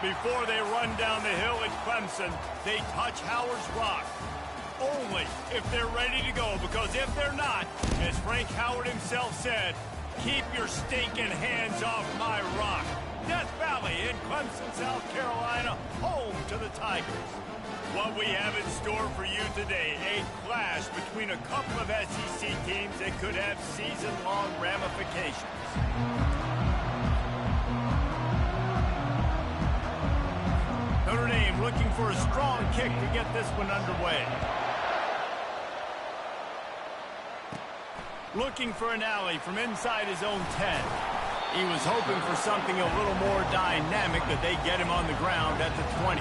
Before they run down the hill at Clemson, they touch Howard's rock. Only if they're ready to go, because if they're not, as Frank Howard himself said, keep your stinking hands off my rock. Death Valley in Clemson, South Carolina, home to the Tigers. What we have in store for you today, a clash between a couple of SEC teams that could have season-long ramifications. Notre Dame looking for a strong kick to get this one underway. Looking for an alley from inside his own 10. He was hoping for something a little more dynamic, that they get him on the ground at the 20.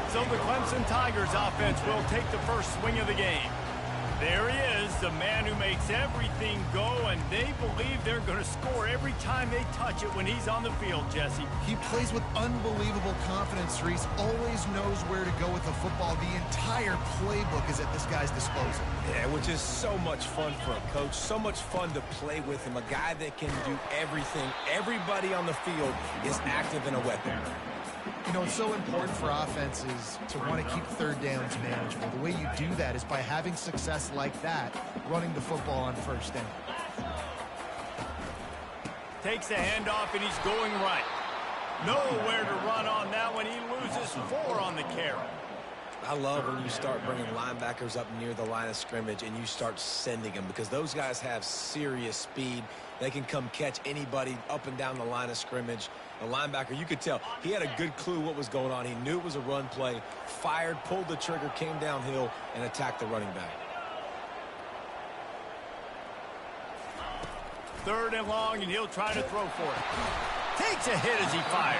So the Clemson Tigers offense will take the first swing of the game. There he is, the man who makes everything go, and they believe they're going to score every time they touch it when he's on the field, Jesse. He plays with unbelievable confidence, Reese. Always knows where to go with the football. The entire playbook is at this guy's disposal. Yeah, which is so much fun for a coach. So much fun to play with him. A guy that can do everything. Everybody on the field is active in a weapon. You know, it's so important for offenses to want to keep third downs manageable. The way you do that is by having success like that, running the football on first down. Takes the handoff, and he's going right. Nowhere to run on that one. He loses 4 on the carry. I love when you start bringing linebackers up near the line of scrimmage and you start sending them, because those guys have serious speed. They can come catch anybody up and down the line of scrimmage. The linebacker, you could tell, he had a good clue what was going on. He knew it was a run play, fired, pulled the trigger, came downhill, and attacked the running back. 3rd and long, and he'll try to throw for it. Takes a hit as he fires.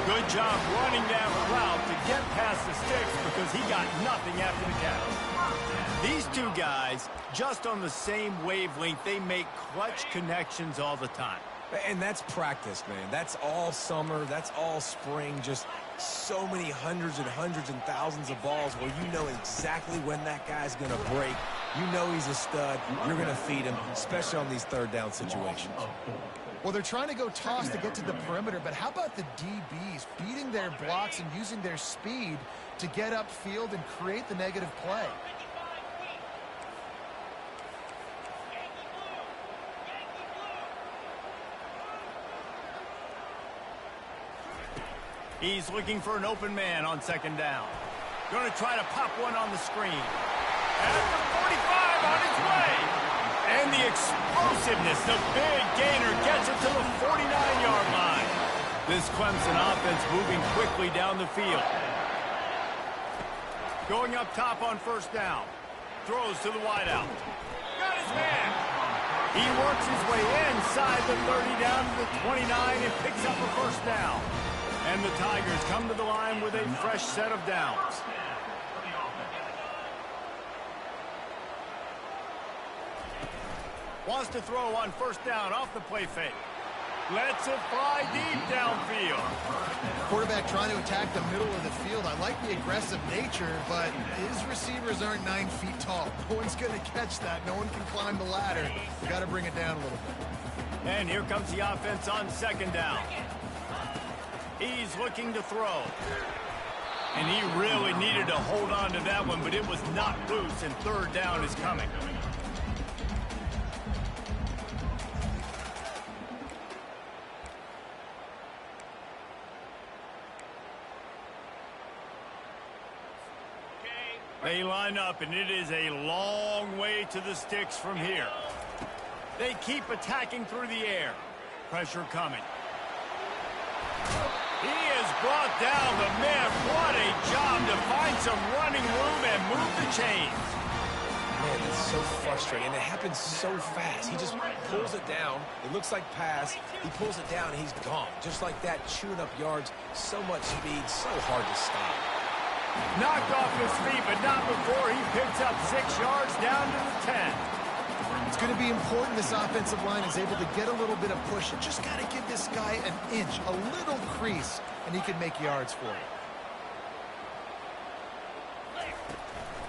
Good job running that route to get past the sticks, because he got nothing after the catch. These two guys, just on the same wavelength, they make clutch connections all the time. And that's practice, man. That's all summer. That's all spring. Just so many hundreds and hundreds and thousands of balls where you know exactly when that guy's going to break. You know he's a stud. You're going to feed him, especially on these 3rd down situations. Well, they're trying to go toss to get to the perimeter, but how about the DBs beating their blocks and using their speed to get upfield and create the negative play? He's looking for an open man on 2nd down. Going to try to pop one on the screen. At the 45 on his way. And the explosiveness, the big gainer gets it to the 49-yard line. This Clemson offense moving quickly down the field. Going up top on 1st down. Throws to the wideout. Got his man. He works his way inside the 30 down to the 29 and picks up a 1st down. And the Tigers come to the line with a fresh set of downs. Wants to throw on 1st down off the play fake. Lets it fly deep downfield. Quarterback trying to attack the middle of the field. I like the aggressive nature, but his receivers aren't 9 feet tall. No one's going to catch that. No one can climb the ladder. We got to bring it down a little bit. And here comes the offense on 2nd down. He's looking to throw. And he really needed to hold on to that one, but it was knocked loose, and 3rd down is coming. They line up, and it is a long way to the sticks from here. They keep attacking through the air. Pressure coming. He is brought down. The man, what a job to find some running room and move the chains. Man, that's so frustrating. And it happens so fast. He just pulls it down. It looks like pass. He pulls it down, and he's gone. Just like that, chewing up yards. So much speed, so hard to stop. Knocked off his feet, but not before he picks up 6 yards down to the 10. It's going to be important this offensive line is able to get a little bit of push. You just got to give this guy an inch, a little crease, and he can make yards for you.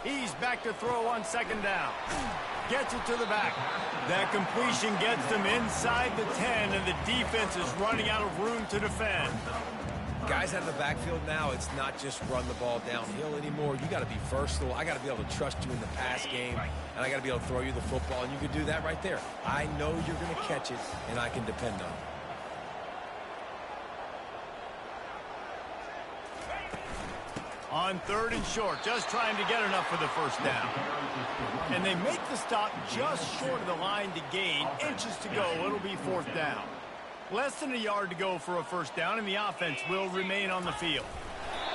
He's back to throw on 2nd down. Gets it to the back. That completion gets them inside the 10, and the defense is running out of room to defend. Guys out of the backfield now, it's not just run the ball downhill anymore. You got to be versatile. I got to be able to trust you in the pass game, and I got to be able to throw you the football, and you can do that right there. I know you're going to catch it, and I can depend on it. On 3rd and short, just trying to get enough for the first down. And they make the stop just short of the line to gain. Inches to go, it'll be 4th down. Less than a yard to go for a first down, and the offense will remain on the field.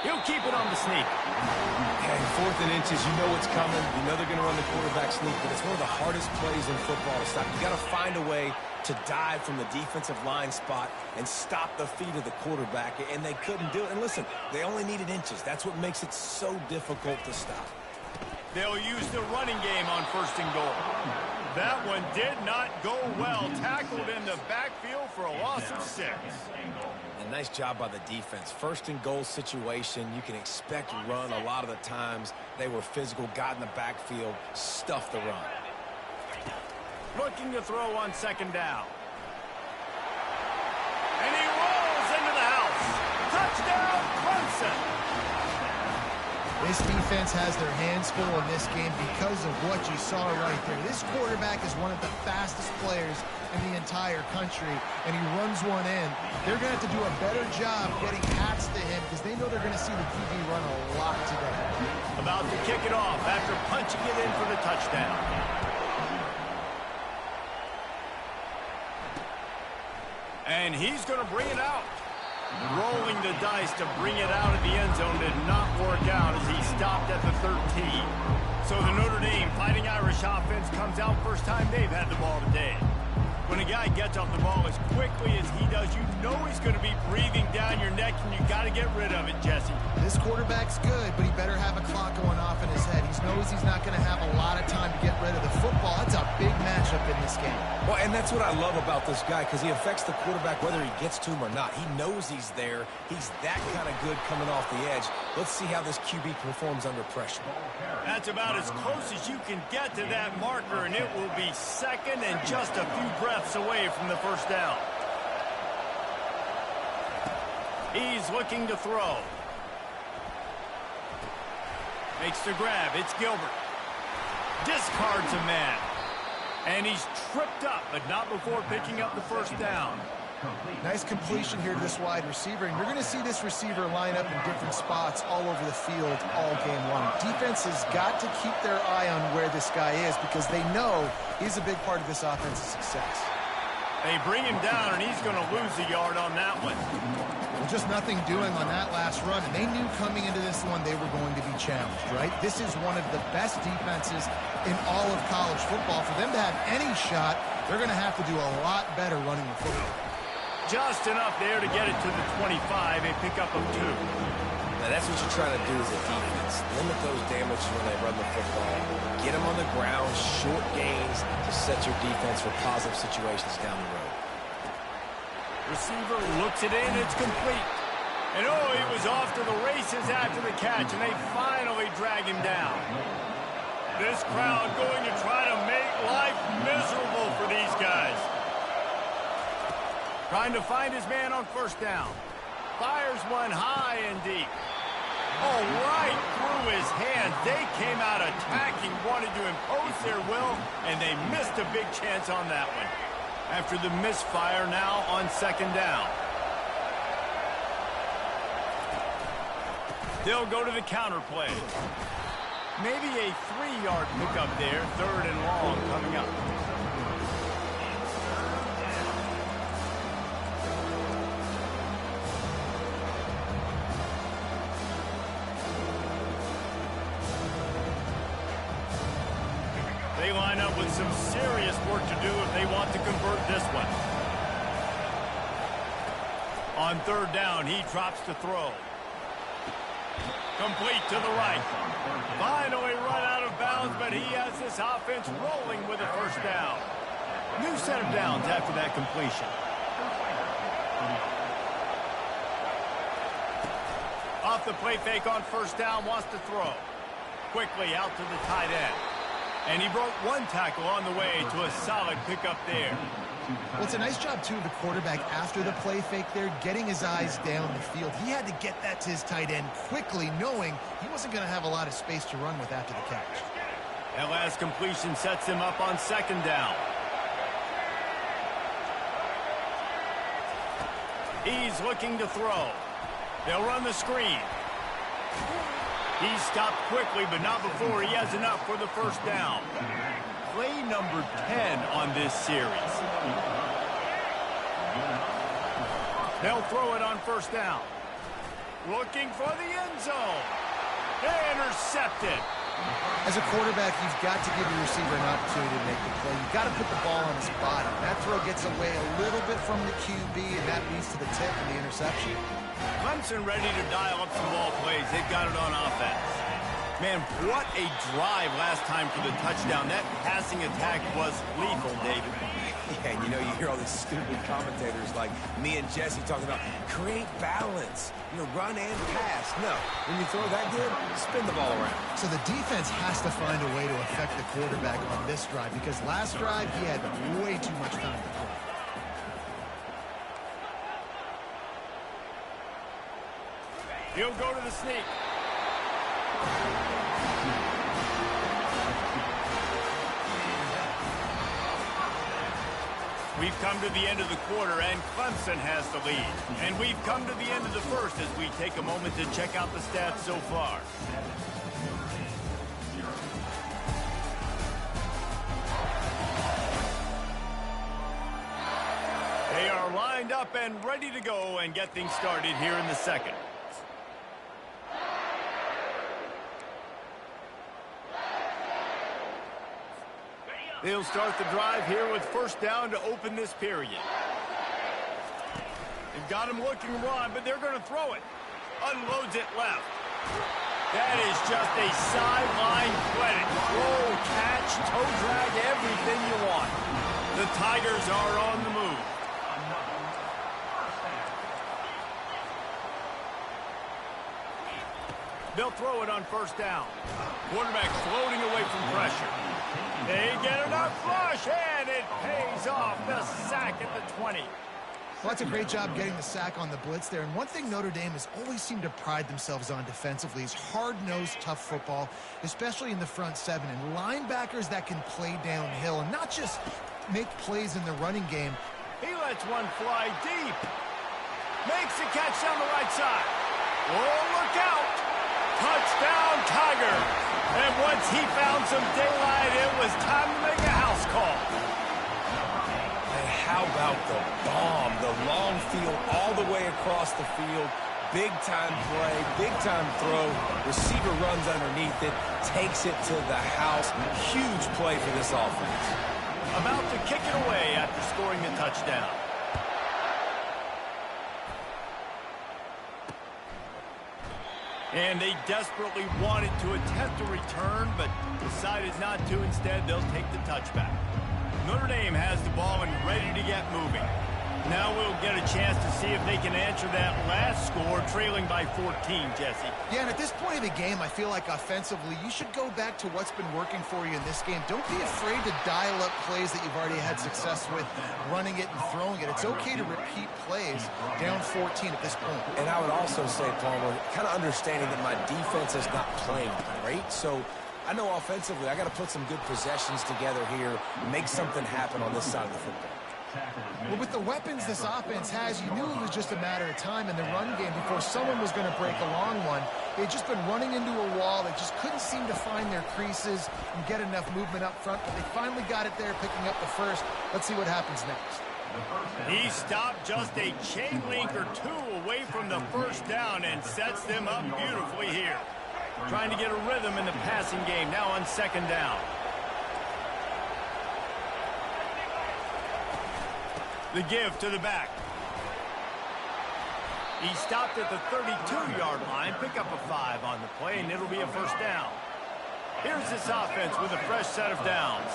He'll keep it on the sneak. Yeah, 4th and inches, you know what's coming. You know they're going to run the quarterback sneak, but it's one of the hardest plays in football to stop. You got to find a way to dive from the defensive line spot and stop the feet of the quarterback, and they couldn't do it. And listen, they only needed inches. That's what makes it so difficult to stop. They'll use the running game on 1st and goal. That one did not go well. Tackled in the backfield for a loss of 6. A nice job by the defense. 1st and goal situation, you can expect run a lot of the times. They were physical, got in the backfield, stuffed the run. Looking to throw on 2nd down. And he rolls into the house. Touchdown, Clemson. This defense has their hands full in this game because of what you saw right there. This quarterback is one of the fastest players in the entire country, and he runs one in. They're going to have to do a better job getting hats to him because they know they're going to see the QB run a lot today. About to kick it off after punching it in for the touchdown. And he's going to bring it out. Rolling the dice to bring it out of the end zone did not work out as he stopped at the 13. So the Notre Dame Fighting Irish offense comes out first time they've had the ball today. When a guy gets off the ball as quickly as he does, you know he's going to be breathing down your neck, and you got to get rid of it, Jesse. This quarterback's good, but he better have a clock going off in his head. He knows he's not going to have a lot of time to get rid of the football. That's a big matchup in this game. Well, and that's what I love about this guy, because he affects the quarterback whether he gets to him or not. He knows he's there. He's that kind of good coming off the edge. Let's see how this QB performs under pressure. That's about as close as you can get to that marker, and it will be 2nd and just a few breaths away from the first down. He's looking to throw. Makes the grab. It's Gilbert. Discards a man. And he's tripped up, but not before picking up the first down. Nice completion here to this wide receiver, and you're going to see this receiver line up in different spots all over the field all game long. Defense has got to keep their eye on where this guy is because they know he's a big part of this offense's success. They bring him down, and he's going to lose a yard on that one. Well, just nothing doing on that last run, and they knew coming into this one they were going to be challenged, right? This is one of the best defenses in all of college football. For them to have any shot, they're going to have to do a lot better running the football. Just enough there to get it to the 25, a pickup of 2. Now, that's what you're trying to do as a defense. Limit those damages when they run the football. Get them on the ground, short gains to set your defense for positive situations down the road. Receiver looks it in, it's complete. And oh, he was off to the races after the catch, and they finally drag him down. This crowd going to try to make life miserable for these guys. Trying to find his man on first down. Fires one high and deep. Oh, right through his hands. They came out attacking, wanted to impose their will, and they missed a big chance on that one. After the misfire, now on 2nd down. They'll go to the counter play. Maybe a 3-yard pickup there, 3rd and long coming up. They line up with some serious work to do if they want to convert this one. On 3rd down, he drops to throw. Complete to the right. Finally run out of bounds, but he has this offense rolling with a first down. New set of downs after that completion. Off the play fake on first down, wants to throw. Quickly out to the tight end. And he broke one tackle on the way to a solid pickup there. Well, it's a nice job, too, of the quarterback after the play fake there, getting his eyes down the field. He had to get that to his tight end quickly, knowing he wasn't going to have a lot of space to run with after the catch. That last completion sets him up on second down. He's looking to throw. They'll run the screen. He's stopped quickly, but not before he has enough for the first down. Play number 10 on this series. They'll throw it on first down. Looking for the end zone. Intercepted. As a quarterback, you've got to give your receiver an opportunity to make the play. You've got to put the ball on his body. That throw gets away a little bit from the QB, and that leads to the tip and the interception. Clemson ready to dial up some ball plays. They've got it on offense. Man, what a drive last time for the touchdown. That passing attack was lethal, David. Yeah, and you know, you hear all these stupid commentators like me and Jesse talking about create balance, run and pass. No, when you throw that good, spin the ball around. So the defense has to find a way to affect the quarterback on this drive, because last drive he had way too much time to throw. He'll go to the sneak. We've come to the end of the quarter, and Clemson has the lead. And we've come to the end of the first as we take a moment to check out the stats so far. They are lined up and ready to go and get things started here in the second. They'll start the drive here with first down to open this period. They've got him looking to run, but they're going to throw it. Unloads it left. That is just a sideline credit. Roll, catch, toe drag, everything you want. The Tigers are on the move. They'll throw it on first down. Quarterback floating away from pressure. They get enough rush, and it pays off. The sack at the 20. Well, that's a great job getting the sack on the blitz there. And one thing Notre Dame has always seemed to pride themselves on defensively is hard-nosed, tough football, especially in the front seven. And linebackers that can play downhill and not just make plays in the running game. He lets one fly deep. Makes the catch down the right side. Oh, look out. Touchdown, Tiger. And once he found some daylight, it was time to make a house call. And how about the bomb? The long field all the way across the field. Big-time play, big-time throw. Receiver runs underneath it, takes it to the house. Huge play for this offense. About to kick it away after scoring the touchdown. And they desperately wanted to attempt a return, but decided not to. Instead, they'll take the touchback. Notre Dame has the ball and ready to get moving. Now we'll get a chance to see if they can answer that last score, trailing by 14, Jesse. Yeah, and at this point of the game, I feel like offensively, you should go back to what's been working for you in this game. Don't be afraid to dial up plays that you've already had success with, running it and throwing it. It's okay to repeat plays down 14 at this point. And I would also say, Palmer, kind of understanding that my defense is not playing great, so I know offensively I got to put some good possessions together here, make something happen on this side of the football. Well, with the weapons this offense has, you knew it was just a matter of time in the run game before someone was going to break a long one. They'd just been running into a wall. They just couldn't seem to find their creases and get enough movement up front, but they finally got it there, picking up the first. Let's see what happens next. He stopped just a chain link or two away from the first down and sets them up beautifully here. Trying to get a rhythm in the passing game, now on second down. The give to the back. He stopped at the 32-yard line. Pick up a 5 on the play, and it'll be a first down. Here's this offense with a fresh set of downs.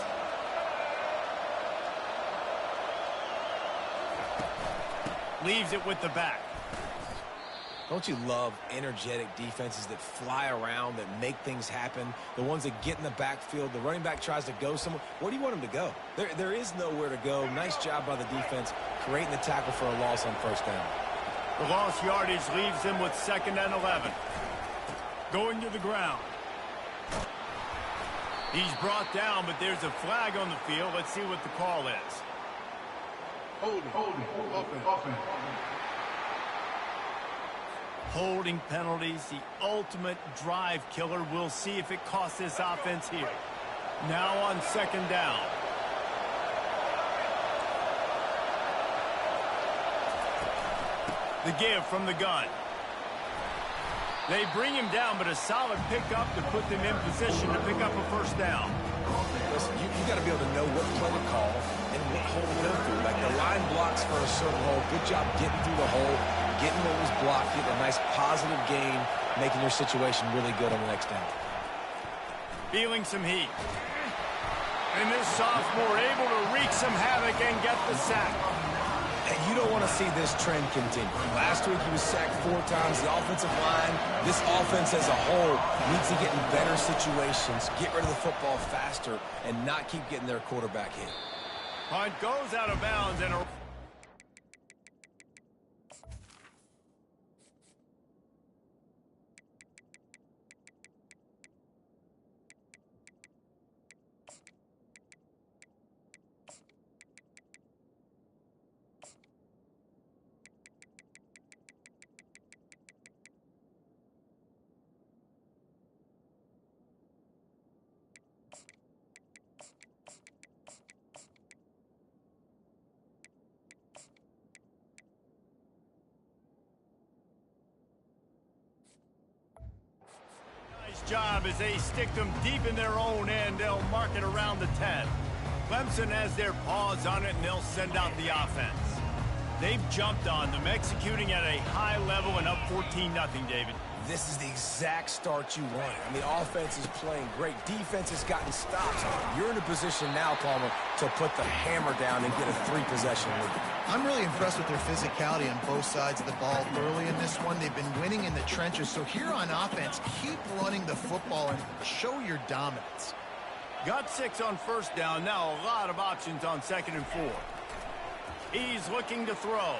Leaves it with the back. Don't you love energetic defenses that fly around, that make things happen, the ones that get in the backfield, the running back tries to go somewhere? Where do you want him to go? There is nowhere to go. Nice job by the defense creating the tackle for a loss on first down. The lost yardage leaves them with 2nd and 11. Going to the ground. He's brought down, but there's a flag on the field. Let's see what the call is. Holding penalties, the ultimate drive killer. We'll see if it costs this offense here. Now on 2nd down. The give from the gun. They bring him down, but a solid pickup to put them in position to pick up a first down. Listen, you got to be able to know what play to call and what hole to go through. Like the line blocks for a certain hole. Good job getting through the hole, getting what was blocked, getting a nice positive gain, making your situation really good on the next down. Feeling some heat. And this sophomore able to wreak some havoc and get the sack. And you don't want to see this trend continue. Last week he was sacked 4 times. The offensive line, this offense as a whole, needs to get in better situations, get rid of the football faster, and not keep getting their quarterback hit. Punt goes out of bounds and a... job as they stick them deep in their own end. They'll mark it around the 10. Clemson has their paws on it, and they'll send out the offense. They've jumped on them, executing at a high level and up 14-0, David. This is the exact start you wanted. I mean, offense is playing great. Defense has gotten stops. You're in a position now, Palmer, to put the hammer down and get a 3-possession lead. I'm really impressed with their physicality on both sides of the ball early in this one. They've been winning in the trenches. So here on offense, keep running the football and show your dominance. Got 6 on first down. Now a lot of options on 2nd and 4. He's looking to throw.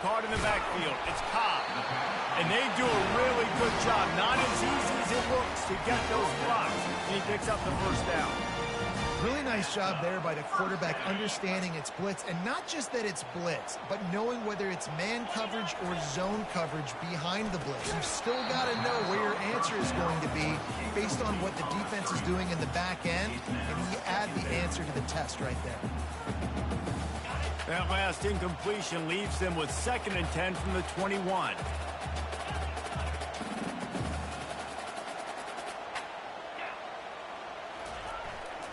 Caught in the backfield. It's Cobb. And they do a really good job. Not as easy as it looks to get those blocks. And he picks up the first down. Really nice job there by the quarterback understanding it's blitz. And not just that it's blitz, but knowing whether it's man coverage or zone coverage behind the blitz. You've still got to know where your answer is going to be based on what the defense is doing in the back end. And you add the answer to the test right there. That last incompletion leaves them with 2nd and 10 from the 21.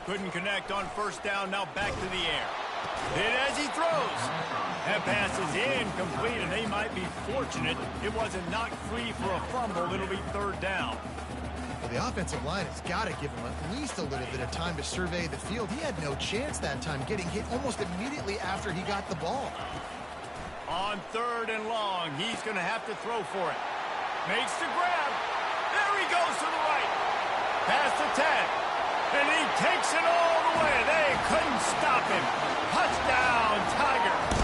Couldn't connect on first down. Now back to the air. Hit as he throws. That pass is incomplete, and they might be fortunate it wasn't knocked free for a fumble. It'll be 3rd down. Well, the offensive line has got to give him at least a little bit of time to survey the field. He had no chance that time, getting hit almost immediately after he got the ball. On 3rd and long, he's going to have to throw for it. Makes the grab. There he goes to the right. Past the 10. And he takes it all the way. They couldn't stop him. Touchdown, Tigers.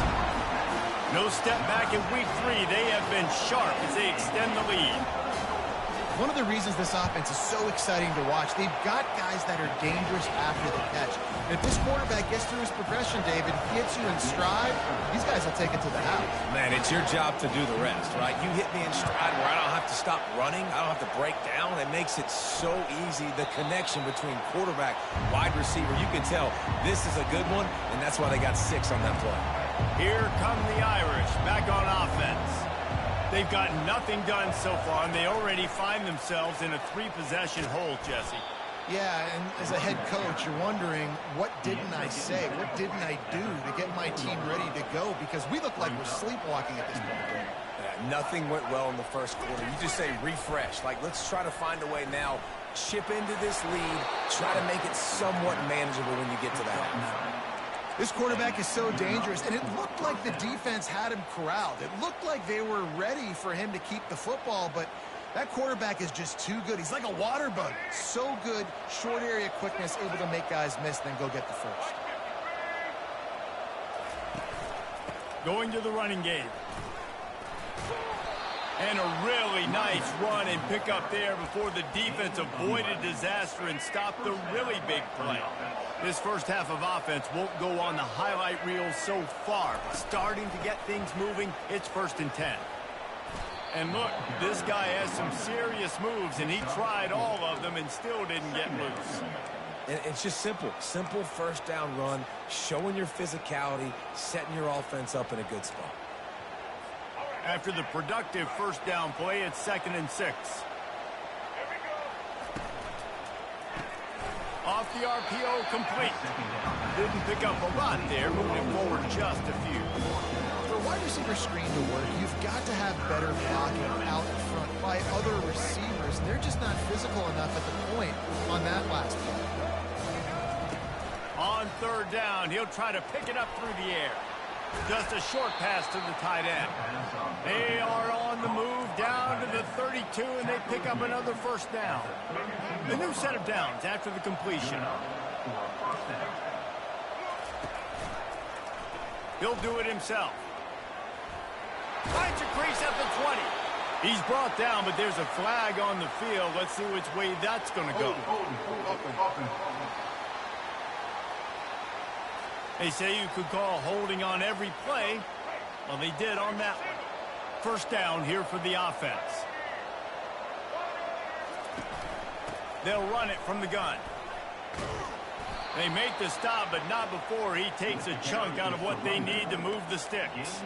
No step back in week 3. They have been sharp as they extend the lead. One of the reasons this offense is so exciting to watch, they've got guys that are dangerous after the catch. And if this quarterback gets through his progression, David, hits you in stride, these guys will take it to the house. Man, it's your job to do the rest, right? You hit me in stride where I don't have to stop running. I don't have to break down. It makes it so easy. The connection between quarterback, wide receiver, you can tell this is a good one, and that's why they got 6 on that play. Here come the Irish back on offense. They've got nothing done so far, and they already find themselves in a 3-possession hole, Jesse. Yeah, and as a head coach, you're wondering, what didn't I say? What didn't I do to get my team ready to go? Because we look like we're sleepwalking at this point. Yeah, nothing went well in the first quarter. You just say refresh. Like, let's try to find a way now. Chip into this lead. Try to make it somewhat manageable when you get to that half. This quarterback is so dangerous, and it looked like the defense had him corralled. It looked like they were ready for him to keep the football, but that quarterback is just too good. He's like a water bug. So good, short area quickness, able to make guys miss, then go get the first. Going to the running game. And a really nice run and pick up there before the defense avoided disaster and stopped the really big play. This first half of offense won't go on the highlight reel so far. Starting to get things moving, it's 1st and 10. And look, this guy has some serious moves, and he tried all of them and still didn't get loose. And it's just simple. Simple first down run, showing your physicality, setting your offense up in a good spot. After the productive first down play, it's 2nd and 6. Off the RPO, complete. Didn't pick up a lot there, moving forward just a few. For a wide receiver screen to work, you've got to have better blocking out in front by other receivers. They're just not physical enough at the point on that last play. On 3rd down, he'll try to pick it up through the air. Just a short pass to the tight end. They are on the move down to the 32, and they pick up another first down. A new set of downs after the completion. He'll do it himself. Finds a crease at the 20. He's brought down, but there's a flag on the field. Let's see which way that's going to go. They say you could call holding on every play. Well, they did on that one. First down here for the offense. They'll run it from the gun. They make the stop, but not before he takes a chunk out of what they need to move the sticks.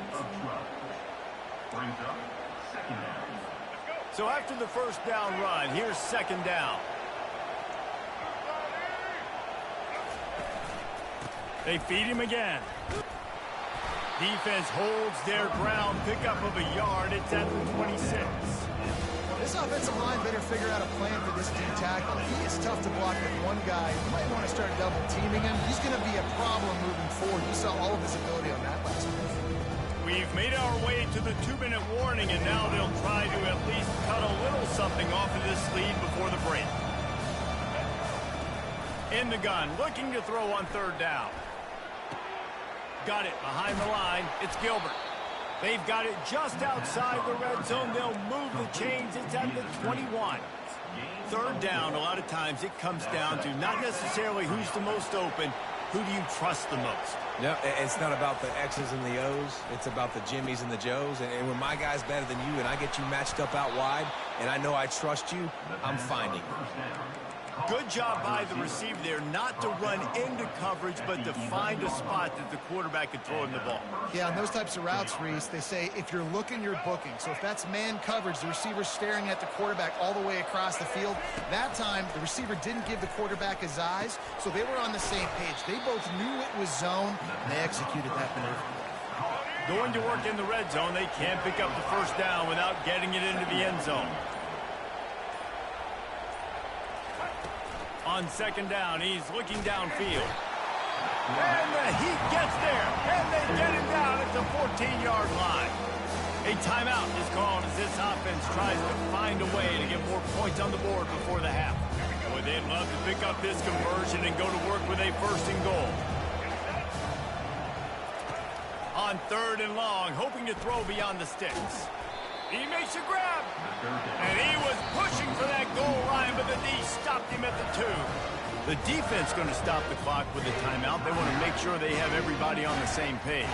So after the first down run, here's 2nd down. They feed him again. Defense holds their ground. Pickup of a yard. It's at the 26. This offensive line better figure out a plan for this D tackle. He is tough to block with one guy. You might want to start double teaming him. He's going to be a problem moving forward. You saw all of his ability on that last play. We've made our way to the 2-minute warning, and now they'll try to at least cut a little something off of this lead before the break. In the gun, looking to throw on 3rd down. Got it behind the line. It's Gilbert. They've got it just outside the red zone. They'll move the chains. It's at the 21. 3rd down, a lot of times it comes down to not necessarily who's the most open, who do you trust the most? No, it's not about the X's and the O's. It's about the Jimmys and the Joes. And when my guy's better than you and I get you matched up out wide and I know I trust you, I'm finding you. Good job by the receiver there not to run into coverage, but to find a spot that the quarterback could throw in the ball. Yeah, on those types of routes, Reese, they say if you're looking, you're booking. So if that's man coverage, the receiver's staring at the quarterback all the way across the field. That time, the receiver didn't give the quarterback his eyes, so they were on the same page. They both knew it was zone, and they executed that maneuver. Going to work in the red zone, they can't pick up the first down without getting it into the end zone. On 2nd down, he's looking downfield. And the Heat gets there, and they get him down at the 14-yard line. A timeout is called as this offense tries to find a way to get more points on the board before the half. Boy, they'd love to pick up this conversion and go to work with a 1st and goal. On 3rd and long, hoping to throw beyond the sticks. He makes a grab, and he was pushing for that goal line, but the D stopped him at the 2. The defense going to stop the clock with a timeout. They want to make sure they have everybody on the same page.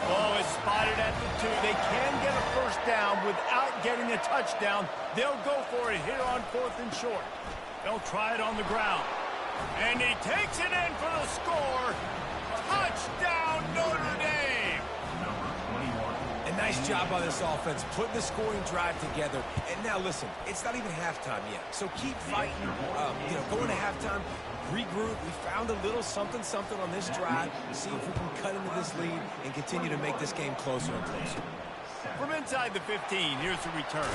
Ball is spotted at the 2. They can get a first down without getting a touchdown. They'll go for it here on 4th and short. They'll try it on the ground, and he takes it in for the score. Touchdown, Notre Dame! A nice job by this offense, putting the scoring drive together. And now listen, it's not even halftime yet. So keep fighting, going to halftime, regroup. We found a little something on this drive. See if we can cut into this lead and continue to make this game closer and closer. From inside the 15, here's the return.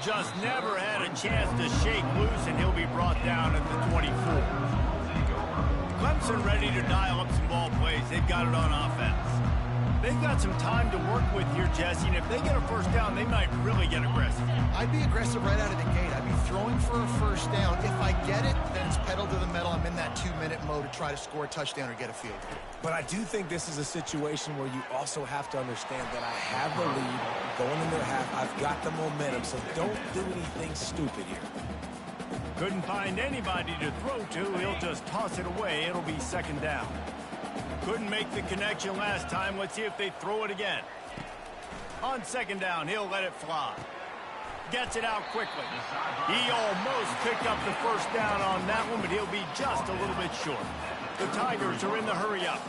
Just never had a chance to shake loose, and he'll be brought down at the 24. Clemson ready ready to dial up some ball plays. They've got it on offense. They've got some time to work with here, Jesse, and if they get a first down, they might really get aggressive. I'd be aggressive right out of the gate. I'd be throwing for a first down. If I get it, then it's pedal to the metal. I'm in that 2-minute mode to try to score a touchdown or get a field goal. But I do think this is a situation where you also have to understand that I have the lead going into the half. I've got the momentum, so don't do anything stupid here. Couldn't find anybody to throw to. He'll just toss it away. It'll be second down. Couldn't make the connection last time. Let's see if they throw it again. On second down, he'll let it fly. Gets it out quickly. He almost picked up the first down on that one, but he'll be just a little bit short. The Tigers are in the hurry-up.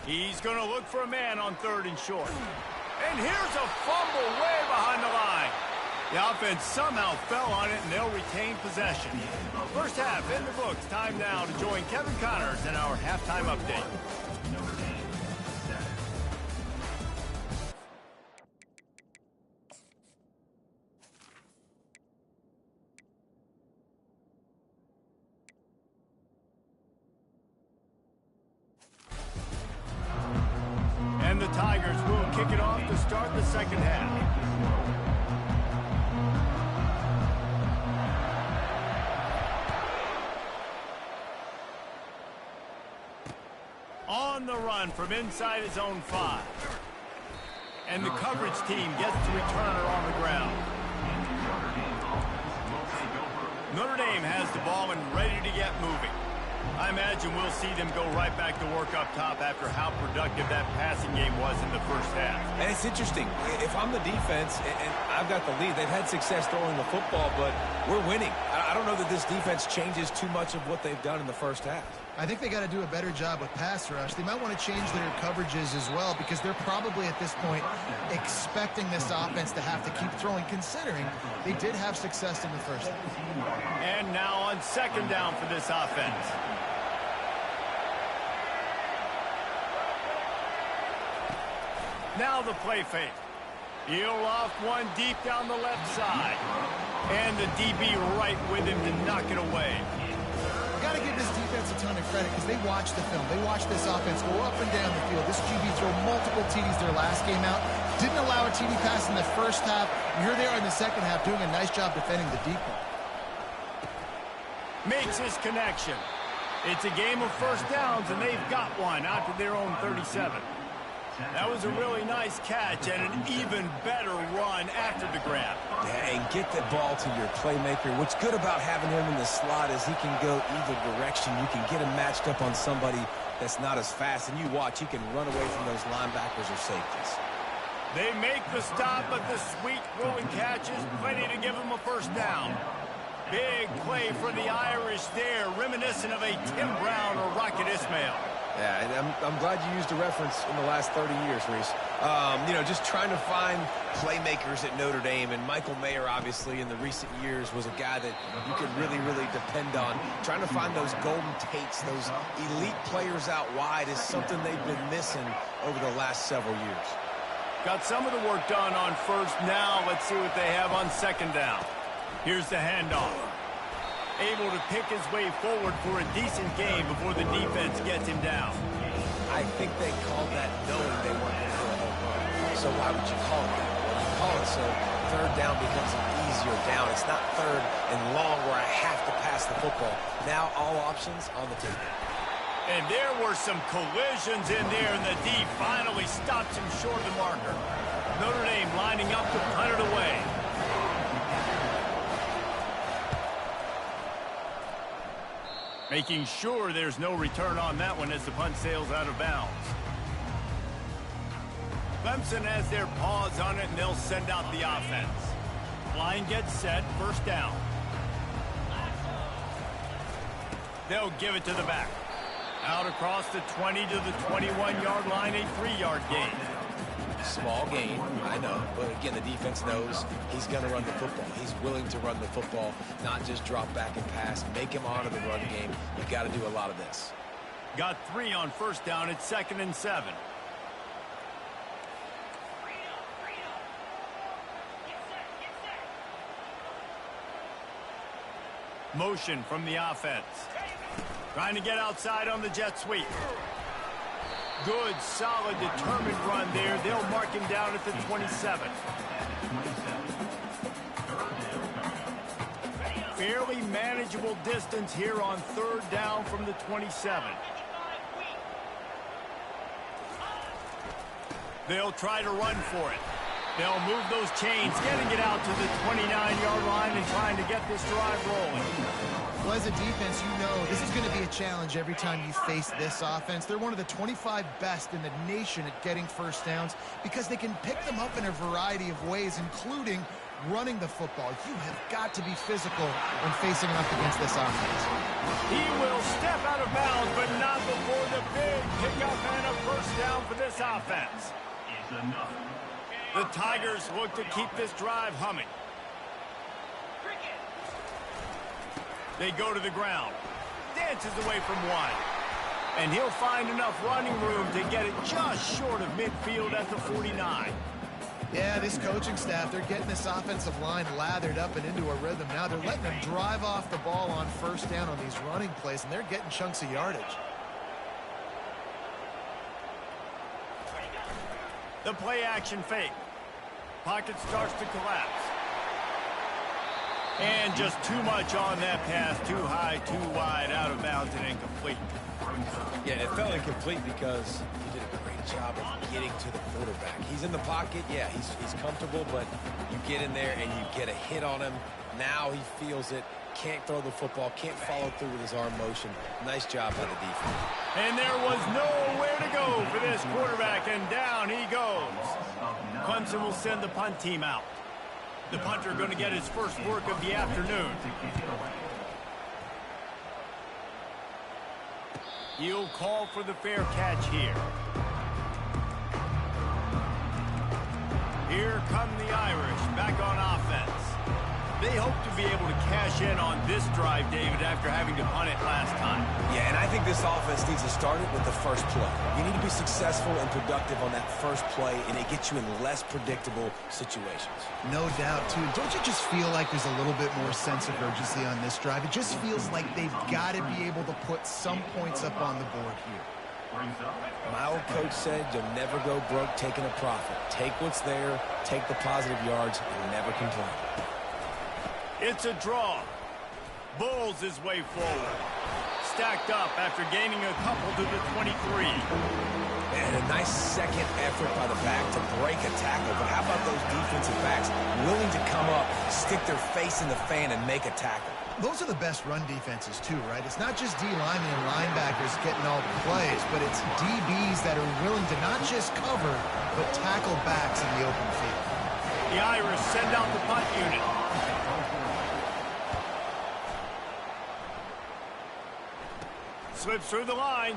He's going to look for a man on third and short. And here's a fumble way behind the line. The offense somehow fell on it, and they'll retain possession. First half in the books. Time now to join Kevin Connors in our halftime update. And the Tigers will kick it off to start the second half. On the run from inside his own 5. And the coverage team gets the returner on the ground. Notre Dame has the ball and ready to get moving. I imagine we'll see them go right back to work up top after how productive that passing game was in the first half. And it's interesting. If I'm the defense and I've got the lead, they've had success throwing the football, but we're winning. I don't know that this defense changes too much of what they've done in the first half. I think they got to do a better job with pass rush. They might want to change their coverages as well because they're probably at this point expecting this offense to have to keep throwing, considering they did have success in the first half. And now on second down for this offense. Now the play fake. He'll off one deep down the left side. And the DB right with him to knock it away. Got to give this defense a ton of credit because they watched the film. They watched this offense go up and down the field. This QB threw multiple TDs their last game out. Didn't allow a TD pass in the first half. Here they are in the second half doing a nice job defending the deep ball. Makes his connection. It's a game of first downs, and they've got one out to their own 37. That was a really nice catch and an even better run after the grab. Yeah, and get the ball to your playmaker. What's good about having him in the slot is he can go either direction. You can get him matched up on somebody that's not as fast, and you watch, he can run away from those linebackers or safeties. They make the stop, but the sweet throwing catch is plenty to give him a first down. Big play for the Irish there, reminiscent of a Tim Brown or Rocket Ismail. Yeah, and I'm glad you used a reference in the last 30 years, Reese. You know, just trying to find playmakers at Notre Dame, and Michael Mayer, obviously, in the recent years, was a guy that you could really, really depend on. Trying to find those golden Tates, those elite players out wide is something they've been missing over the last several years. Got some of the work done on first. Now let's see what they have on second down. Here's the handoff. Able to pick his way forward for a decent game before the defense gets him down. I think they called that knowing they weren't going to throw a home run. So why would you call it that? Well, you call it so third down becomes an easier down. It's not third and long where I have to pass the football. Now all options on the table. And there were some collisions in there, and the D finally stops him short of the marker. Notre Dame lining up to punt it away. Making sure there's no return on that one as the punt sails out of bounds. Clemson has their paws on it, and they'll send out the offense. Line gets set, first down. They'll give it to the back. Out across the 20 to the 21-yard line, a 3-yard gain. Small gain, I know, but again, the defense knows he's going to run the football. He's willing to run the football, not just drop back and pass, make him honor the run game. You've got to do a lot of this. Got 3 on first down. It's 2nd and 7. Motion from the offense. Trying to get outside on the jet sweep. Good, solid, determined run there. They'll mark him down at the 27. Fairly manageable distance here on 3rd down from the 27. They'll try to run for it. They'll move those chains, getting it out to the 29-yard line and trying to get this drive rolling. Well, as a defense, you know this is going to be a challenge every time you face this offense. They're one of the 25 best in the nation at getting first downs because they can pick them up in a variety of ways, including running the football. You have got to be physical when facing off against this offense. He will step out of bounds, but not before the big pickup and a first down for this offense. The Tigers look to keep this drive humming. They go to the ground. Dances away from one. And he'll find enough running room to get it just short of midfield at the 49. Yeah, this coaching staff, they're getting this offensive line lathered up and into a rhythm. Now they're letting them drive off the ball on first down on these running plays, and they're getting chunks of yardage. The play action fake. Pocket starts to collapse. And just too much on that pass. Too high, too wide, out of bounds, and incomplete. Yeah, it felt incomplete because he did a great job of getting to the quarterback. He's in the pocket. Yeah, he's comfortable, but you get in there and you get a hit on him. Now he feels it. Can't throw the football. Can't follow through with his arm motion. Nice job by the defense. And there was nowhere to go for this quarterback, and down he goes. Clemson will send the punt team out. The punter going to get his first work of the afternoon. He'll call for the fair catch here. Here come the Irish back on offense. They hope to be able to cash in on this drive, David, after having to punt it last time. Yeah, and I think this offense needs to start it with the first play. You need to be successful and productive on that first play, and it gets you in less predictable situations. No doubt, too. Don't you just feel like there's a little bit more sense of urgency on this drive? It just feels like they've got to be able to put some points up on the board here. My old coach said you'll never go broke taking a profit. Take what's there, take the positive yards, and never complain. It's a draw. Bulls his way forward. Stacked up after gaining a couple to the 23. And a nice second effort by the back to break a tackle. But how about those defensive backs willing to come up, stick their face in the fan, and make a tackle? Those are the best run defenses, too, right? It's not just D linemen and linebackers getting all the plays, but it's DBs that are willing to not just cover, but tackle backs in the open field. The Irish send out the punt unit. Slips through the line.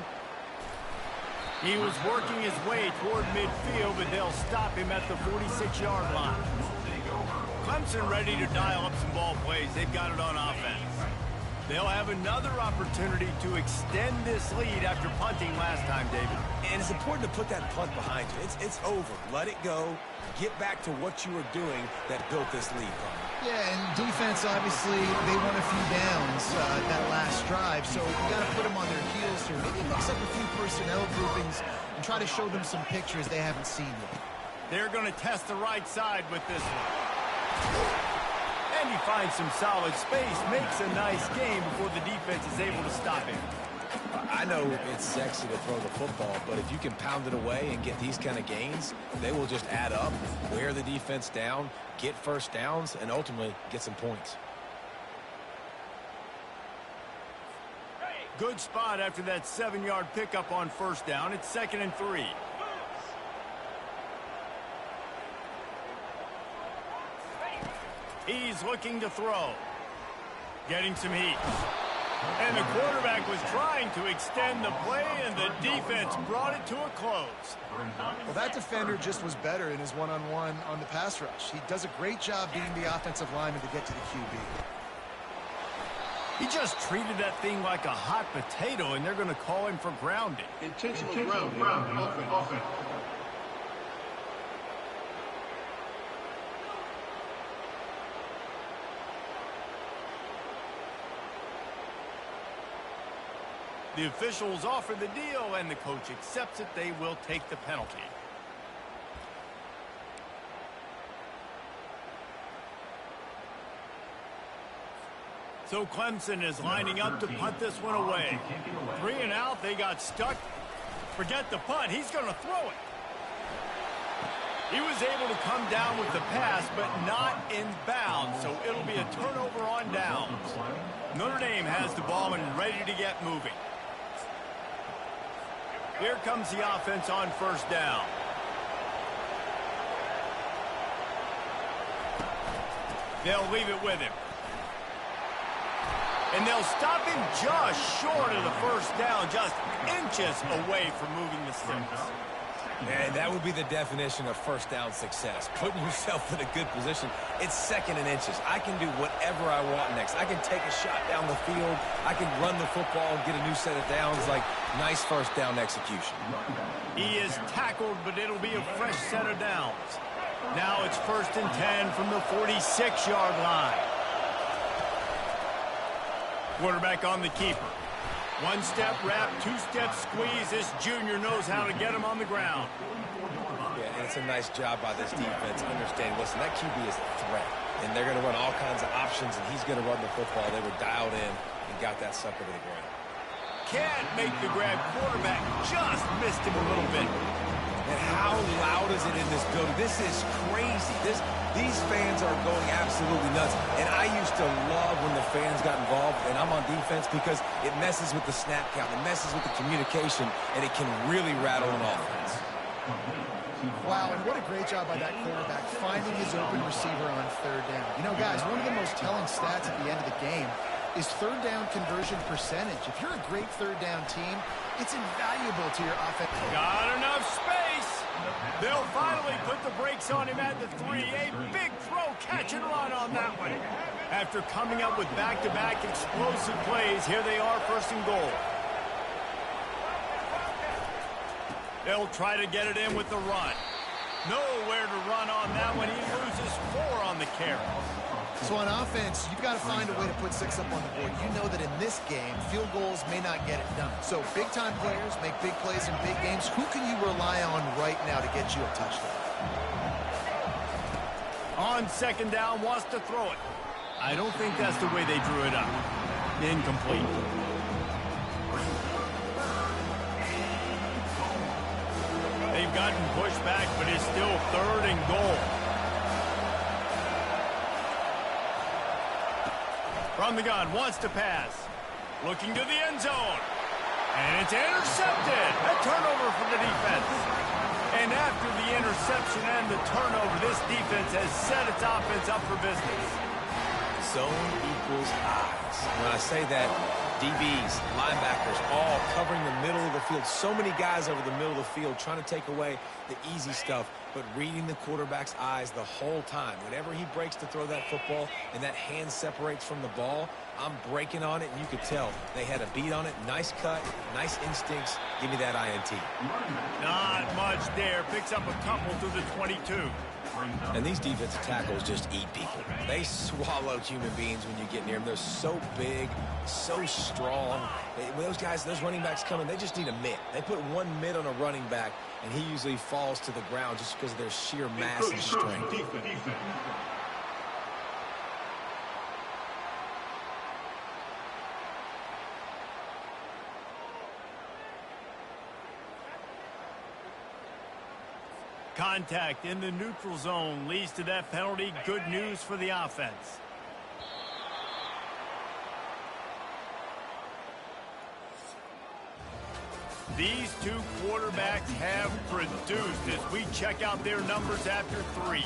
He was working his way toward midfield, but they'll stop him at the 46-yard line. Clemson ready to dial up some ball plays. They've got it on offense. They'll have another opportunity to extend this lead after punting last time, David. And it's important to put that punt behind you. It's over. Let it go. Get back to what you were doing that built this lead, Brian. Yeah, and defense, obviously, they won a few downs that last drive, so you got to put them on their heels here. Maybe mix up a few personnel groupings and try to show them some pictures they haven't seen yet. They're going to test the right side with this one. And he finds some solid space, makes a nice game before the defense is able to stop him. I know it's sexy to throw the football, but if you can pound it away and get these kind of gains, they will just add up, wear the defense down, get first downs, and ultimately get some points. Good spot after that 7-yard pickup on first down. It's 2nd and 3. He's looking to throw. Getting some heat. And the quarterback was trying to extend the play, and the defense brought it to a close. Well, that defender just was better in his one-on-one on the pass rush. He does a great job beating the offensive lineman to get to the QB. He just treated that thing like a hot potato, and they're going to call him for grounding. Intentional grounding. Offense. The officials offer the deal, and the coach accepts it. They will take the penalty. So Clemson is lining up to punt this one away. 3 and out, they got stuck. Forget the punt, he's going to throw it. He was able to come down with the pass, but not in bounds, so it'll be a turnover on downs. Notre Dame has the ball and ready to get moving. Here comes the offense on first down. They'll leave it with him. And they'll stop him just short of the first down, just inches away from moving the sticks. And that would be the definition of first down success. Putting yourself in a good position. It's second and inches. I can do whatever I want next. I can take a shot down the field. I can run the football and get a new set of downs. Like, nice first down execution. He is tackled, but it'll be a fresh set of downs. Now it's 1st and 10 from the 46-yard line. Quarterback on the keeper. 1-step wrap, 2-step squeeze. This junior knows how to get him on the ground. Yeah, and it's a nice job by this defense. Understanding, listen, that QB is a threat. And they're going to run all kinds of options, and he's going to run the football. They were dialed in and got that sucker to the ground. Can't make the grab. Quarterback just missed him a little bit. And how loud is it in this building? This is crazy. These fans are going absolutely nuts. And I used to love when the fans got involved, and I'm on defense, because it messes with the snap count. It messes with the communication, and it can really rattle an offense. Wow, and what a great job by that quarterback finding his open receiver on 3rd down. You know, guys, one of the most telling stats at the end of the game is 3rd down conversion percentage. If you're a great 3rd down team, it's invaluable to your offense. Got enough space. They'll finally put the brakes on him at the 3. A big throw, catch and run on that one. After coming up with back-to-back explosive plays, here they are, 1st and goal. They'll try to get it in with the run. Nowhere to run on that one. He loses 4 on the carry. So on offense, you've got to find a way to put 6 up on the board. You know that in this game, field goals may not get it done. So big-time players make big plays in big games. Who can you rely on right now to get you a touchdown? On 2nd down, wants to throw it. I don't think that's the way they drew it up. Incomplete. They've gotten pushed back, but it's still 3rd and goal. From the gun, wants to pass. Looking to the end zone. And it's intercepted. A turnover for the defense. And after the interception and the turnover, this defense has set its offense up for business. Zone equals eyes. When I say that, DBs, linebackers, all covering the middle of the field. So many guys over the middle of the field trying to take away the easy stuff, but reading the quarterback's eyes the whole time. Whenever he breaks to throw that football and that hand separates from the ball, I'm breaking on it, and you could tell they had a beat on it. Nice cut, nice instincts. Give me that INT. Not much there. Picks up a couple through the 22. And these defensive tackles just eat people. They swallow human beings when you get near them. They're so big, so strong. When those guys, those running backs come in, they just need a mitt. They put one mitt on a running back, and he usually falls to the ground just because of their sheer mass and strength. Contact in the neutral zone leads to that penalty. Good news for the offense. These two quarterbacks have produced as we check out their numbers after 3.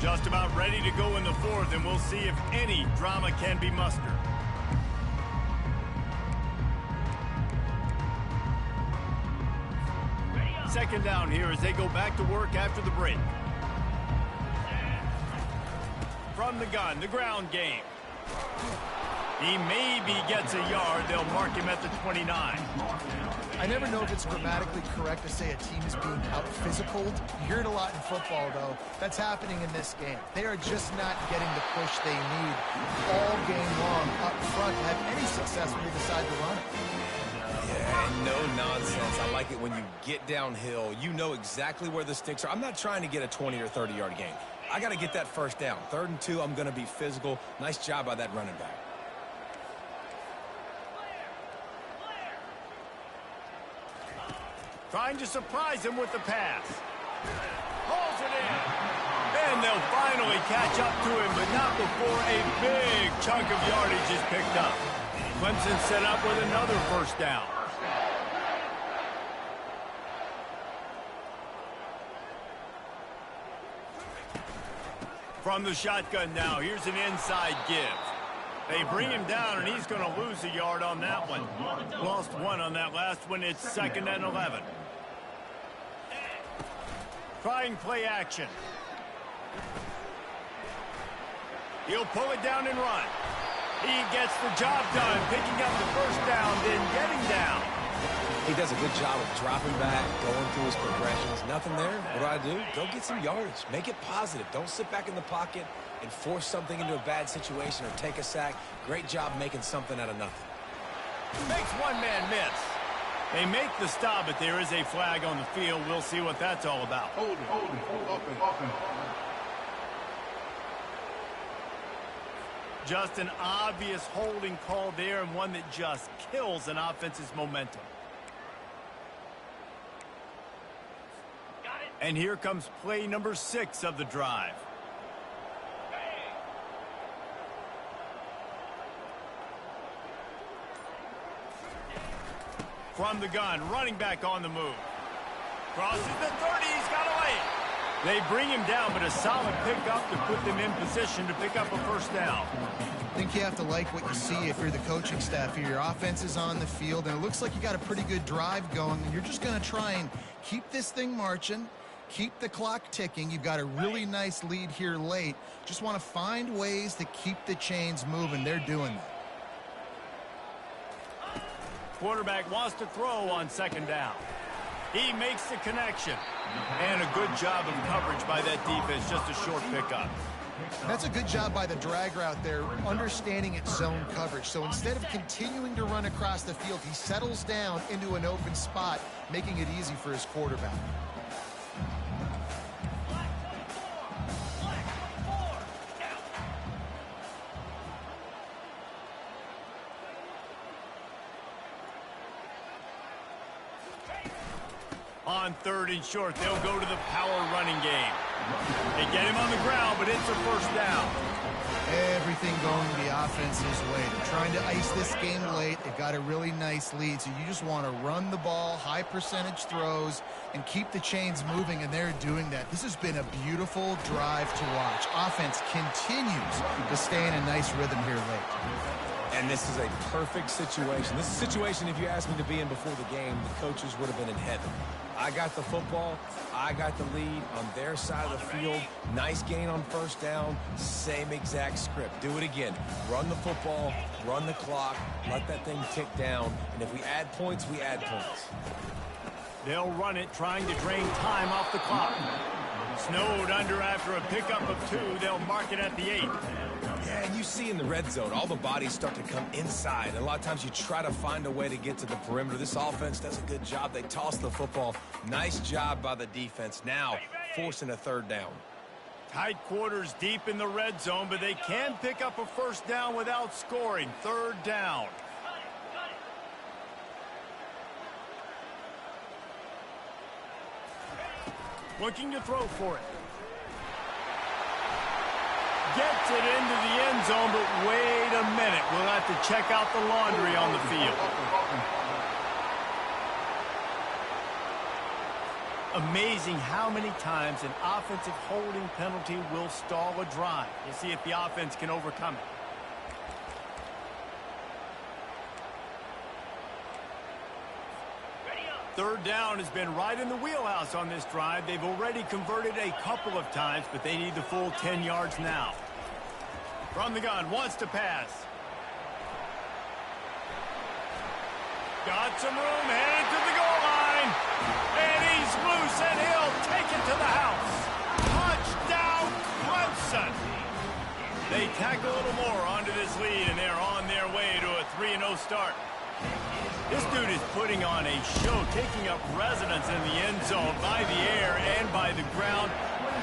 Just about ready to go in the fourth, and we'll see if any drama can be mustered. Second down here as they go back to work after the break. From the gun, the ground game. He maybe gets a yard. They'll mark him at the 29. I never know if it's grammatically correct to say a team is being out-physicaled. You hear it a lot in football, though. That's happening in this game. They are just not getting the push they need all game long up front to have any success when they decide to run it. Yeah, and no nonsense. I like it when you get downhill. You know exactly where the sticks are. I'm not trying to get a 20 or 30-yard gain. I got to get that first down. 3rd and 2, I'm going to be physical. Nice job by that running back. Trying to surprise him with the pass. Pulls it in. And they'll finally catch up to him, but not before a big chunk of yardage is picked up. Clemson set up with another first down. From the shotgun now, here's an inside give. They bring him down, and he's going to lose a yard on that one. Lost 1 on that last one. It's 2nd and 11. Trying play action. He'll pull it down and run. He gets the job done, picking up the first down, then getting down. He does a good job of dropping back, going through his progressions. Nothing there. What do? Go get some yardage. Make it positive. Don't sit back in the pocket and force something into a bad situation or take a sack. Great job making something out of nothing. Makes one man miss. They make the stop, but there is a flag on the field. We'll see what that's all about. Hold it. Just an obvious holding call there, and one that just kills an offense's momentum. And here comes play number 6 of the drive. From the gun, running back on the move. Crosses the 30, he's got away. They bring him down, but a solid pickup to put them in position to pick up a first down. I think you have to like what you see if you're the coaching staff here. Your offense is on the field, and it looks like you got a pretty good drive going, and you're just going to try and keep this thing marching, keep the clock ticking. You've got a really nice lead here late. Just want to find ways to keep the chains moving. They're doing that. Quarterback wants to throw on 2nd down. He makes the connection. And a good job of coverage by that defense, just a short pickup. That's a good job by the drag route there, understanding its zone coverage. So instead of continuing to run across the field, he settles down into an open spot, making it easy for his quarterback. On 3rd and short, they'll go to the power running game. They get him on the ground, but it's a first down. Everything going the offense's way. They're trying to ice this game late. They've got a really nice lead, so you just want to run the ball, high percentage throws, and keep the chains moving, and they're doing that. This has been a beautiful drive to watch. Offense continues to stay in a nice rhythm here late. And this is a perfect situation. This is a situation, if you asked me to be in before the game, the coaches would have been in heaven. I got the football. I got the lead on their side of the field. Nice gain on first down. Same exact script. Do it again. Run the football, run the clock, let that thing tick down. And if we add points, we add points. They'll run it, trying to drain time off the clock. Snowed under after a pickup of 2. They'll mark it at the 8. Yeah, and you see in the red zone, all the bodies start to come inside. And a lot of times you try to find a way to get to the perimeter. This offense does a good job. They toss the football. Nice job by the defense. Now forcing a 3rd down. Tight quarters deep in the red zone, but they can pick up a first down without scoring. 3rd down. Looking to throw for it. Gets it into the end zone, but wait a minute. We'll have to check out the laundry on the field. Amazing how many times an offensive holding penalty will stall a drive. We'll see if the offense can overcome it. Third down has been right in the wheelhouse on this drive. They've already converted a couple of times, but they need the full 10 yards now. From the gun, wants to pass. Got some room, headed to the goal line. And he's loose, and he'll take it to the house. Touchdown, Clemson. They tack a little more onto this lead, and they're on their way to a 3-0 start. This dude is putting on a show, taking up residence in the end zone by the air and by the ground,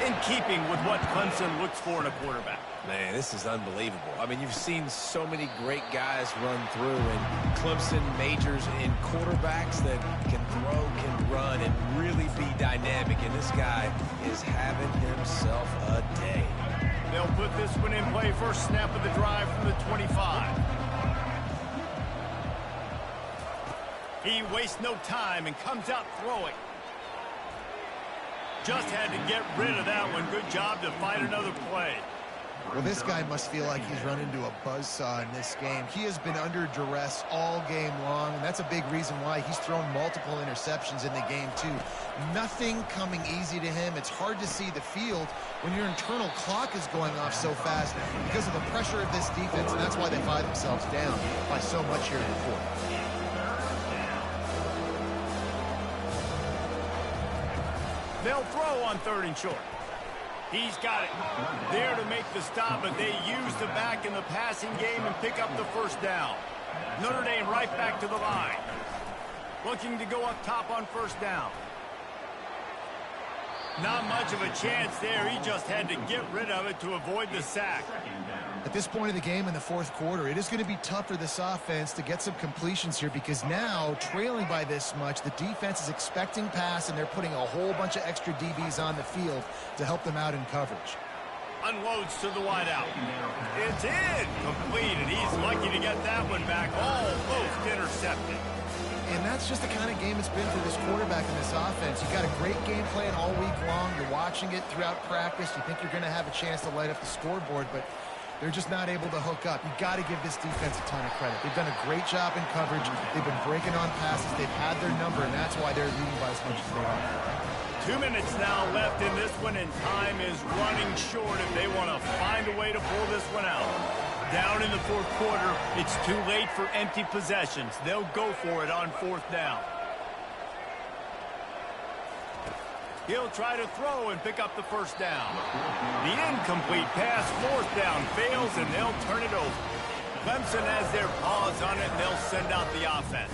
in keeping with what Clemson looks for in a quarterback. Man, this is unbelievable. I mean, you've seen so many great guys run through, and Clemson majors in quarterbacks that can throw, can run, and really be dynamic, and this guy is having himself a day. They'll put this one in play. First snap of the drive from the 25. He wastes no time and comes out throwing. Just had to get rid of that one. Good job to find another play. Well, this guy must feel like he's run into a buzzsaw in this game. He has been under duress all game long, and that's a big reason why he's thrown multiple interceptions in the game, too. Nothing coming easy to him. It's hard to see the field when your internal clock is going off so fast because of the pressure of this defense, and that's why they find themselves down by so much here in the fourth. They'll throw on 3rd and short. He's got it. There to make the stop, but they use the back in the passing game and pick up the first down. Notre Dame right back to the line. Looking to go up top on first down. Not much of a chance there. He just had to get rid of it to avoid the sack. At this point of the game in the fourth quarter, it is going to be tough for this offense to get some completions here because now, trailing by this much, the defense is expecting pass, and they're putting a whole bunch of extra DBs on the field to help them out in coverage. Unloads to the wideout. It's incomplete, and he's lucky to get that one back. Almost intercepted. And that's just the kind of game it's been for this quarterback in this offense. You've got a great game plan all week long. You're watching it throughout practice. You think you're going to have a chance to light up the scoreboard, but they're just not able to hook up. You've got to give this defense a ton of credit. They've done a great job in coverage. They've been breaking on passes. They've had their number, and that's why they're leading by as much as they are. 2 minutes now left in this one, and time is running short if they want to find a way to pull this one out. Down in the fourth quarter, it's too late for empty possessions. They'll go for it on 4th down. He'll try to throw and pick up the first down. The incomplete pass, 4th down, fails, and they'll turn it over. Clemson has their paws on it, and they'll send out the offense.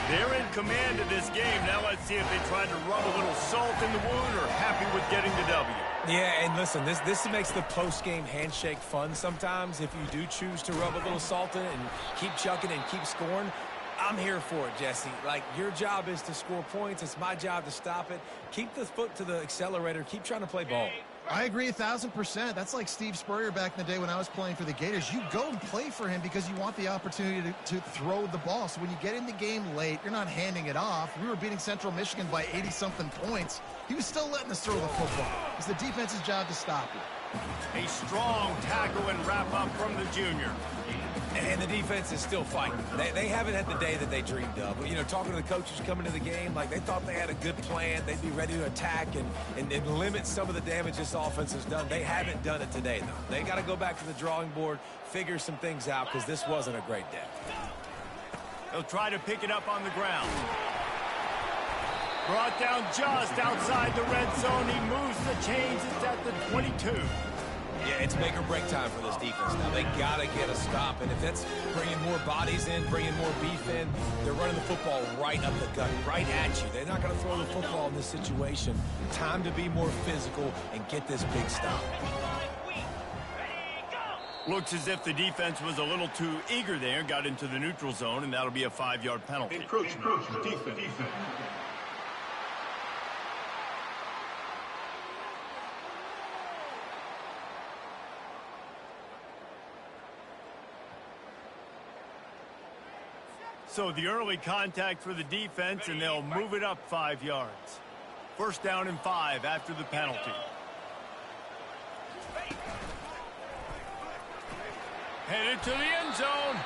They're in command of this game. Now let's see if they try to rub a little salt in the wound or happy with getting the W. Yeah, and listen, this makes the post-game handshake fun sometimes. If you do choose to rub a little salt in it and keep chucking and keep scoring, I'm here for it, Jesse. Like, your job is to score points. It's my job to stop it. Keep the foot to the accelerator. Keep trying to play ball. I agree 1,000%. That's like Steve Spurrier back in the day when I was playing for the Gators. You go and play for him because you want the opportunity to throw the ball. So when you get in the game late, you're not handing it off. We were beating Central Michigan by 80-something points. He was still letting us throw the football. It's the defense's job to stop it. A strong tackle and wrap-up from the junior. And the defense is still fighting. They haven't had the day that they dreamed of. You know, talking to the coaches coming to the game, like they thought they had a good plan. They'd be ready to attack and limit some of the damage this offense has done. They haven't done it today, though. They got to go back to the drawing board, figure some things out, because this wasn't a great day. They'll try to pick it up on the ground. Brought down just outside the red zone. He moves the chains. It's at the 22. Yeah, it's make or break time for this defense now. They got to get a stop, and if that's bringing more bodies in, bringing more beef in, they're running the football right up the gut, right at you. They're not going to throw the football in this situation. Time to be more physical and get this big stop. Looks as if the defense was a little too eager there, got into the neutral zone, and that'll be a 5-yard penalty. Encroachment. Defense. So the early contact for the defense, and they'll move it up 5 yards. First down and 5 after the penalty. Headed to the end zone.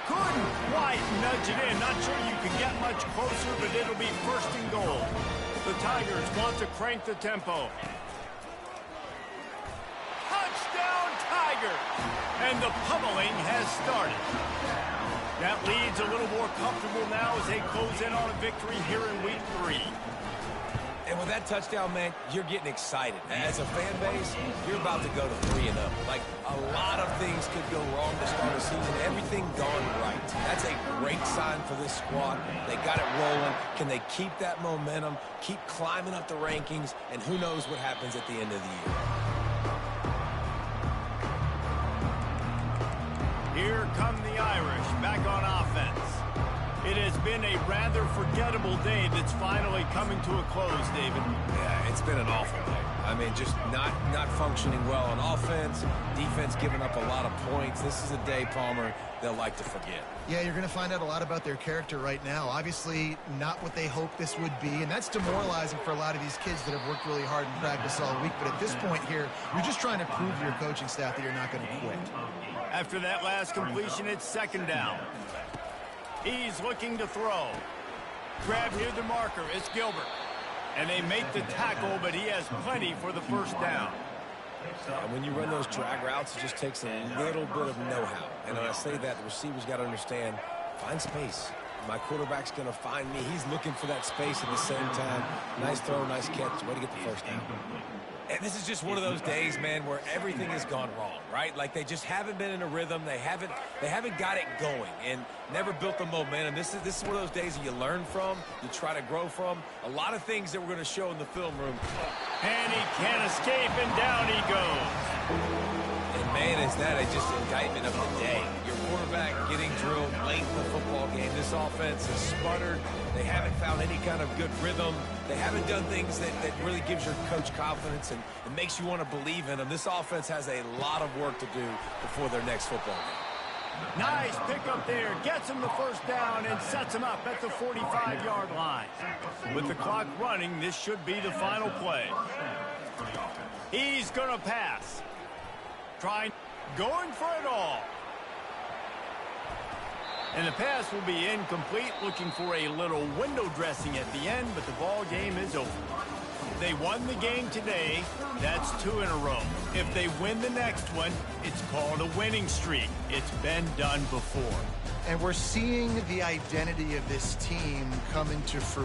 Couldn't quite nudge it in. Not sure you can get much closer, but it'll be first and goal. The Tigers want to crank the tempo. Touchdown, Tigers! And the pummeling has started. That lead's a little more comfortable now as they close in on a victory here in week 3. And with that touchdown, man, you're getting excited. As a fan base, you're about to go to 3-0. Like, a lot of things could go wrong to start a season. Everything gone right. That's a great sign for this squad. They got it rolling. Can they keep that momentum, keep climbing up the rankings, and who knows what happens at the end of the year. Here come the Irish back on offense. It has been a rather forgettable day that's finally coming to a close, David. Yeah, it's been an awful day. I mean, just not functioning well on offense, defense giving up a lot of points. This is a day, Palmer, they'll like to forget. Yeah, you're going to find out a lot about their character right now. Obviously, not what they hoped this would be, and that's demoralizing for a lot of these kids that have worked really hard in practice all week. But at this point here, you're just trying to prove to your coaching staff that you're not going to quit. After that last completion, it's second down. He's looking to throw. Grab near the marker. It's Gilbert. And they make the tackle, but he has plenty for the first down. And when you run those drag routes, it just takes a little bit of know-how. And when I say that, the receiver's got to understand, find space. My quarterback's going to find me. He's looking for that space at the same time. Nice throw, nice catch. Way to get the first down. And this is just one of those days, man, where everything has gone wrong, right? Like they just haven't been in a rhythm. They haven't got it going and never built the momentum. This is one of those days that you learn from, you try to grow from. A lot of things that we're going to show in the film room. And he can't escape, and down he goes. And, man, is that just indictment of the day. Your quarterback getting drilled late in the football game. This offense has sputtered. They haven't found any kind of good rhythm. They haven't done things that really gives your coach confidence and makes you want to believe in them. This offense has a lot of work to do before their next football game. Nice pickup there. Gets him the first down and sets him up at the 45-yard line. With the clock running, this should be the final play. He's going to pass. Going for it all. And the pass will be incomplete, looking for a little window dressing at the end, but the ball game is over. They won the game today. That's 2 in a row. If they win the next one, it's called a winning streak. It's been done before. And we're seeing the identity of this team come into fruition.